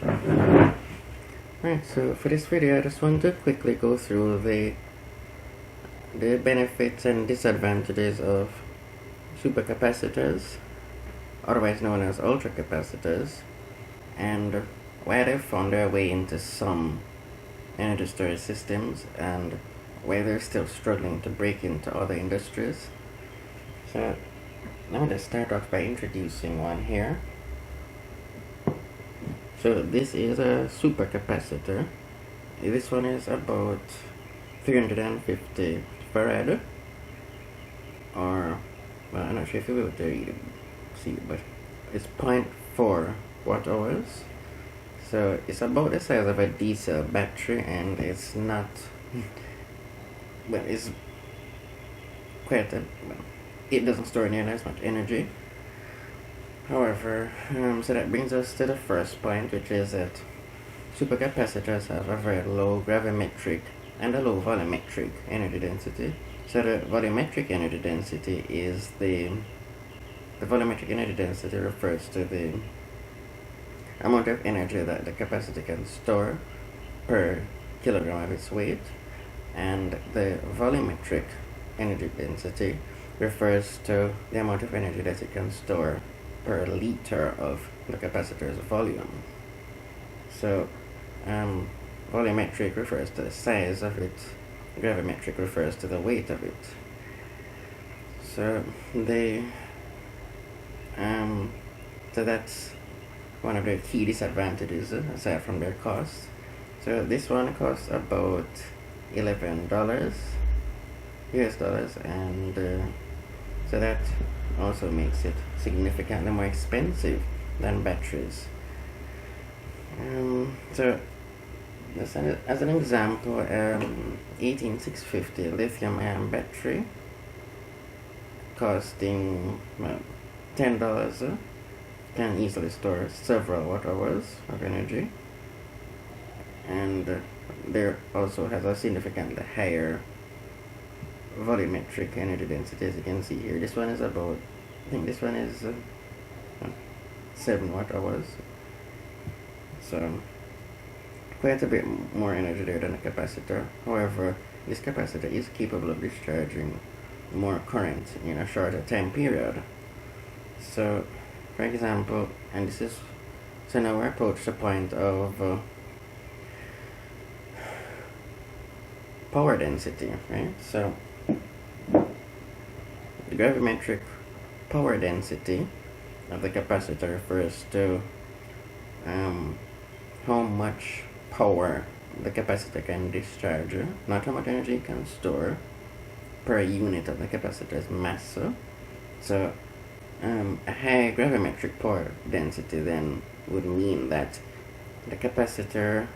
Right, so for this video I just want to quickly go through the benefits and disadvantages of supercapacitors, otherwise known as ultracapacitors, and why they've found their way into some energy storage systems and why they're still struggling to break into other industries. So let me just start off by introducing one here. So this is a supercapacitor. This one is about 350 farad, or, well, I'm not sure if you'll be able to see it, but it's 0.4 watt hours. So it's about the size of a diesel battery, and it's not, well, it's quite a, well, it doesn't store nearly as much energy. However, so that brings us to the first point, which is that supercapacitors have a very low gravimetric and a low volumetric energy density. So the volumetric energy density is the volumetric energy density refers to the amount of energy that the capacitor can store per kilogram of its weight, and the volumetric energy density refers to the amount of energy that it can store per liter of the capacitor's volume. So volumetric refers to the size of it, gravimetric refers to the weight of it. So so that's one of the key disadvantages aside from their cost. So this one costs about $11 US dollars, and so that also makes it significantly more expensive than batteries. So as an example, 18650 lithium-ion battery costing $10 can easily store several watt hours of energy, and there also has a significantly higher volumetric energy density, as you can see here. This one is about, I think this one is 7 watt hours, so quite a bit more energy there than a capacitor. However, this capacitor is capable of discharging more current in a shorter time period. So for example, and this is, so now we approach the point of power density, right? So the gravimetric power density of the capacitor refers to how much power the capacitor can discharge, not how much energy it can store per unit of the capacitor's mass. So a high gravimetric power density then would mean that the capacitor,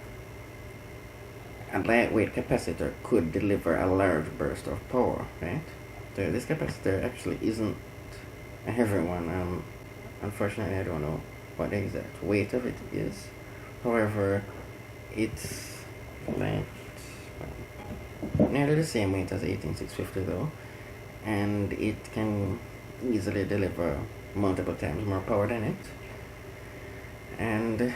a lightweight capacitor, could deliver a large burst of power, right? So this capacitor actually isn't a heavy one. Unfortunately, I don't know what the exact weight of it is. However, it's like nearly the same weight as 18650 though, and it can easily deliver multiple times more power than it. And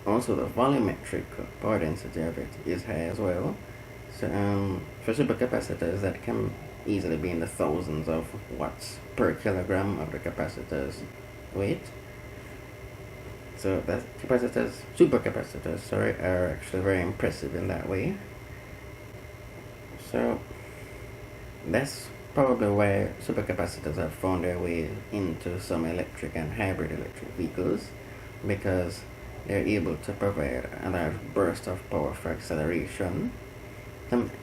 also the volumetric power density of it is high as well. So for supercapacitors, that can easily be in the thousands of watts per kilogram of the capacitor's weight. So that supercapacitors, are actually very impressive in that way. So that's probably why supercapacitors have found their way into some electric and hybrid electric vehicles, because they're able to provide a large burst of power for acceleration,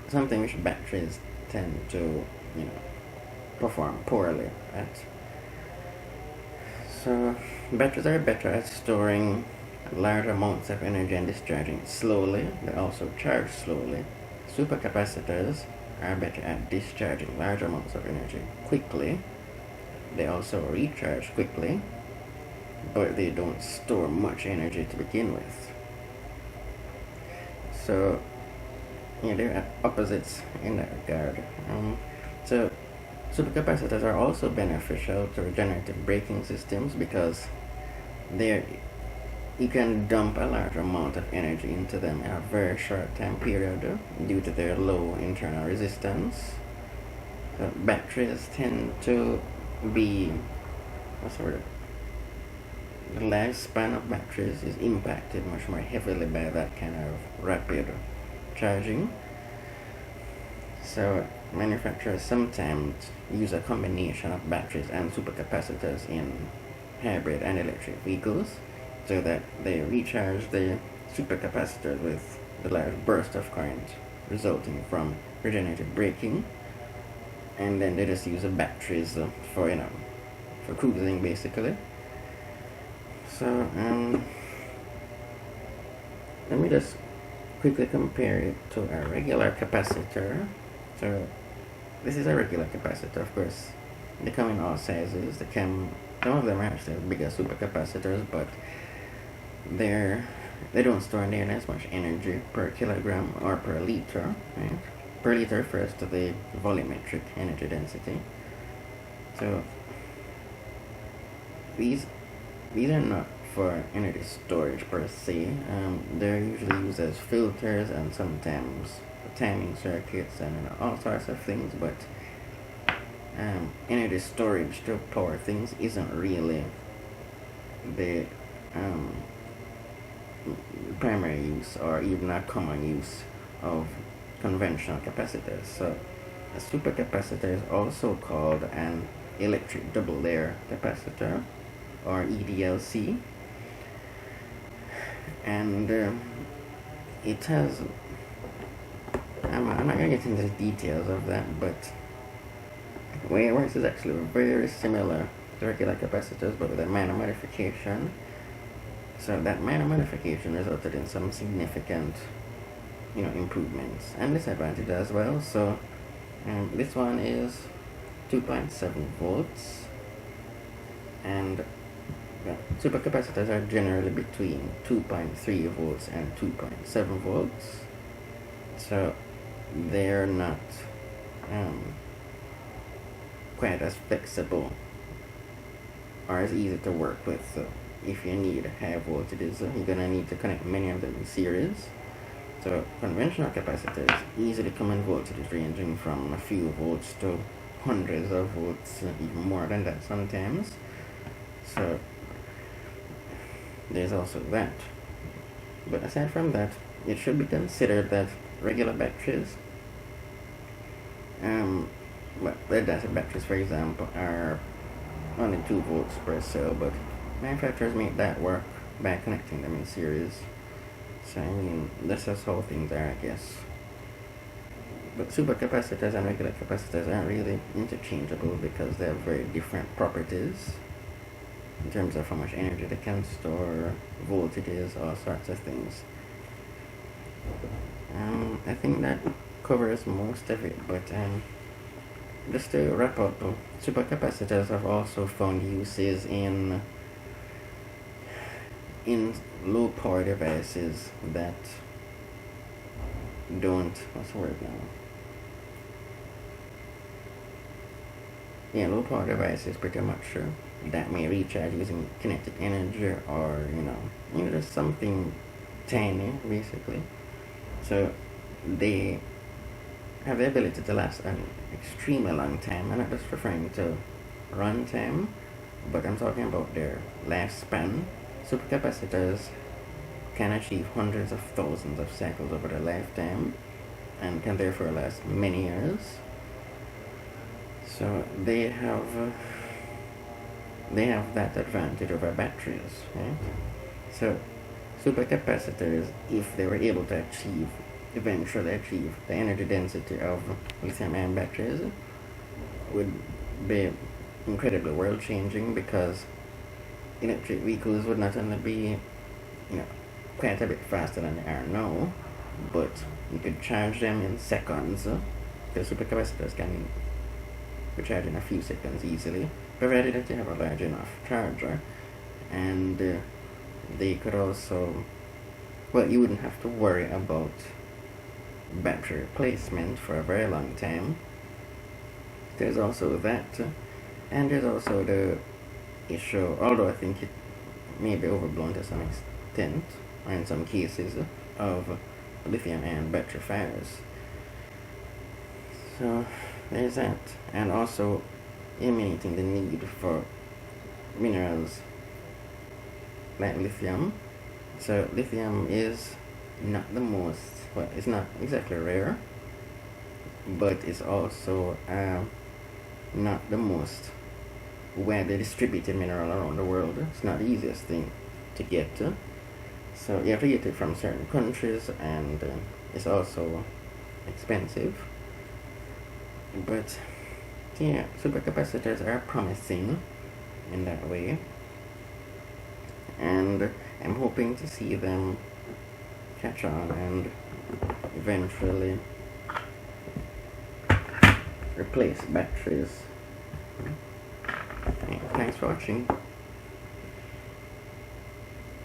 something which batteries tend to, perform poorly at. So batteries are better at storing large amounts of energy and discharging slowly. They also charge slowly. Supercapacitors are better at discharging large amounts of energy quickly. They also recharge quickly, but they don't store much energy to begin with. So they're at opposites in that regard. So supercapacitors are also beneficial to regenerative braking systems, because there you can dump a large amount of energy into them in a very short time period due to their low internal resistance. Batteries tend to be, what's the word? The lifespan of batteries is impacted much more heavily by that kind of rapid charging. So manufacturers sometimes use a combination of batteries and supercapacitors in hybrid and electric vehicles, so that they recharge the supercapacitors with the large burst of current resulting from regenerative braking, and then they just use the batteries for for cruising basically. So let me just quickly compare it to a regular capacitor. So this is a regular capacitor, of course. They come in all sizes. Some of them are actually as big as supercapacitors, but they don't store nearly as much energy per kilogram or per liter. Right? Per liter refers to the volumetric energy density. So these are not for energy storage per se. They're usually used as filters and sometimes timing circuits and all sorts of things, but energy storage to power things isn't really the primary use or even a common use of conventional capacitors. So a supercapacitor is also called an electric double layer capacitor, or EDLC, and it has, I'm not going to get into the details of that, but the way it works is actually very similar to regular capacitors, but with a minor modification. So that minor modification resulted in some significant, improvements and disadvantages as well. So this one is 2.7 volts, and supercapacitors are generally between 2.3 volts and 2.7 volts. So they're not quite as flexible or as easy to work with. So if you need high voltages, you're gonna need to connect many of them in series. So conventional capacitors easily come in voltages ranging from a few volts to hundreds of volts, even more than that sometimes. So there's also that. But aside from that, it should be considered that regular batteries, lead acid batteries, for example, are only 2 volts per cell, but manufacturers make that work by connecting them in series. So this is how things are, I guess. But supercapacitors and regular capacitors aren't really interchangeable because they have very different properties in terms of how much energy they can store, voltages, all sorts of things. I think that covers most of it, but just to wrap up, supercapacitors have also found uses in low power devices that don't, what's the word now? Yeah, low power devices pretty much that may recharge using kinetic energy, or just something tiny basically. So they have the ability to last an extremely long time. I'm not just referring to run time, but I'm talking about their lifespan. Supercapacitors can achieve hundreds of thousands of cycles over their lifetime and can therefore last many years. So they have that advantage over batteries, right? So supercapacitors, if they were able to eventually achieve the energy density of lithium-ion batteries, would be incredibly world-changing, because electric vehicles would not only be, quite a bit faster than they are now, but you could charge them in seconds. The supercapacitors can be charged in a few seconds easily, provided that you have a large enough charger. And they could also, you wouldn't have to worry about battery replacement for a very long time. There's also that, and there's also the issue, although I think may be overblown to some extent, or in some cases, of lithium-ion battery fires. So there's that, and also eliminating the need for minerals like lithium. So lithium is not the most, well, it's not exactly rare, but it's also not the most widely distributed mineral around the world. It's not the easiest thing to get to, so you have to get it from certain countries, and it's also expensive. But yeah, supercapacitors are promising in that way, and I'm hoping to see them catch on and eventually replace batteries. Thanks for watching.